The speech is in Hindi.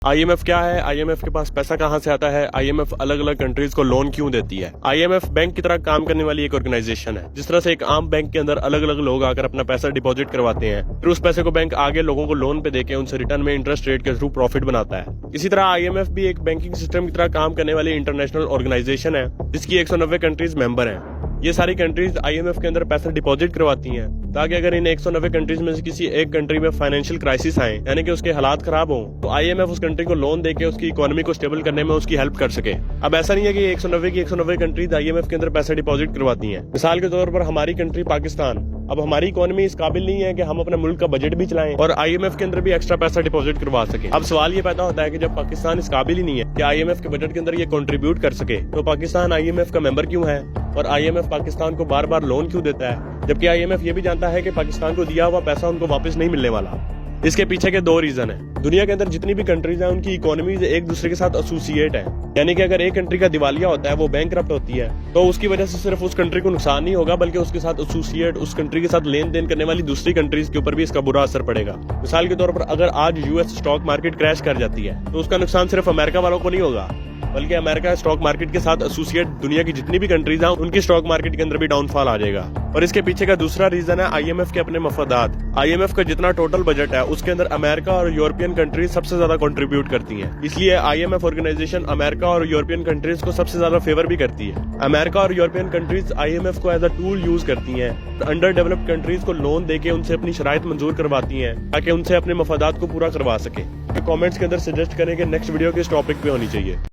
आईएमएफ क्या है? आईएमएफ के पास पैसा कहां से आता है? आईएमएफ अलग अलग कंट्रीज को लोन क्यों देती है? आईएमएफ बैंक की तरह काम करने वाली एक ऑर्गेनाइजेशन है। जिस तरह से एक आम बैंक के अंदर अलग अलग लोग आकर अपना पैसा डिपॉजिट करवाते हैं, फिर उस पैसे को बैंक आगे लोगों को लोन पे देके उनसे रिटर्न में इंटरेस्ट रेट के थ्रू प्रॉफिट बनाता है। इसी तरह आईएमएफ भी एक बैंकिंग सिस्टम की तरह काम करने वाली इंटरनेशनल ऑर्गेनाइजेशन है, जिसकी 190 कंट्रीज मेंबर हैं। ये सारी कंट्रीज आईएमएफ के अंदर पैसा डिपॉजिट करवाती हैं, ताकि अगर इन 190 कंट्रीज में से किसी एक कंट्री में फाइनेंशियल क्राइसिस आए, यानी कि उसके हालात खराब हों, तो आईएमएफ उस कंट्री को लोन देके उसकी इकोनॉमी को स्टेबल करने में उसकी हेल्प कर सके। अब ऐसा नहीं है कि 190 की 190 कंट्रीज आईएमएफ के अंदर पैसा डिपॉजिट करवाती हैं। मिसाल के तौर पर हमारी कंट्री पाकिस्तान, अब हमारी इकोनॉमी इस काबिल नहीं है कि हम अपने मुल्क का बजट भी चलाएं और आईएमएफ के अंदर भी एक्स्ट्रा पैसा डिपॉजिट करवा सके। अब सवाल ये पैदा होता है कि जब पाकिस्तान इस काबिल ही नहीं है कि आईएमएफ के बजट के अंदर ये कंट्रीब्यूट कर सके, तो पाकिस्तान आईएमएफ का मेंबर क्यों है और आईएमएफ पाकिस्तान को बार बार लोन क्यों देता है, जबकि आईएमएफ ये भी जानता है कि पाकिस्तान को दिया हुआ पैसा उनको वापस नहीं मिलने वाला। इसके पीछे के दो रीजन है। दुनिया के अंदर जितनी भी कंट्रीज हैं, उनकी इकोनॉमीज एक दूसरे के साथ एसोसिएट है, यानी कि अगर एक कंट्री का दिवालिया होता है, वो बैंकरप्ट होती है, तो उसकी वजह से सिर्फ उस कंट्री को नुकसान नहीं होगा, बल्कि उसके साथ एसोसिएट, उस कंट्री के साथ लेन देन करने वाली दूसरी कंट्रीज के ऊपर भी इसका बुरा असर पड़ेगा। मिसाल के तौर पर अगर आज यूएस स्टॉक मार्केट क्रैश कर जाती है, तो उसका नुकसान सिर्फ अमेरिका वालों को नहीं होगा, बल्कि अमेरिका स्टॉक मार्केट के साथ एसोसिएट दुनिया की जितनी भी कंट्रीज हैं, उनकी स्टॉक मार्केट के अंदर भी डाउनफॉल आ जाएगा। और इसके पीछे का दूसरा रीजन है आईएमएफ के अपने मफादात। आईएमएफ का जितना टोटल बजट है, उसके अंदर अमेरिका और यूरोपियन कंट्रीज सबसे ज्यादा कंट्रीब्यूट करती हैं। इसलिए आईएमएफ ऑर्गेनाइजेशन अमेरिका और यूरोपियन कंट्रीज को सबसे ज्यादा फेवर भी करती है। अमेरिका और यूरोपियन कंट्रीज आईएमएफ को एज अ टूल यूज करती हैं, अंडर डेवलप्ड कंट्रीज को लोन देके उनसे अपनी शराइत मंजूर करवाती हैं, ताकि उनसे अपने मफादात को पूरा करवा सके। कमेंट्स के अंदर सजेस्ट करें कि नेक्स्ट वीडियो किस टॉपिक पे होनी चाहिए।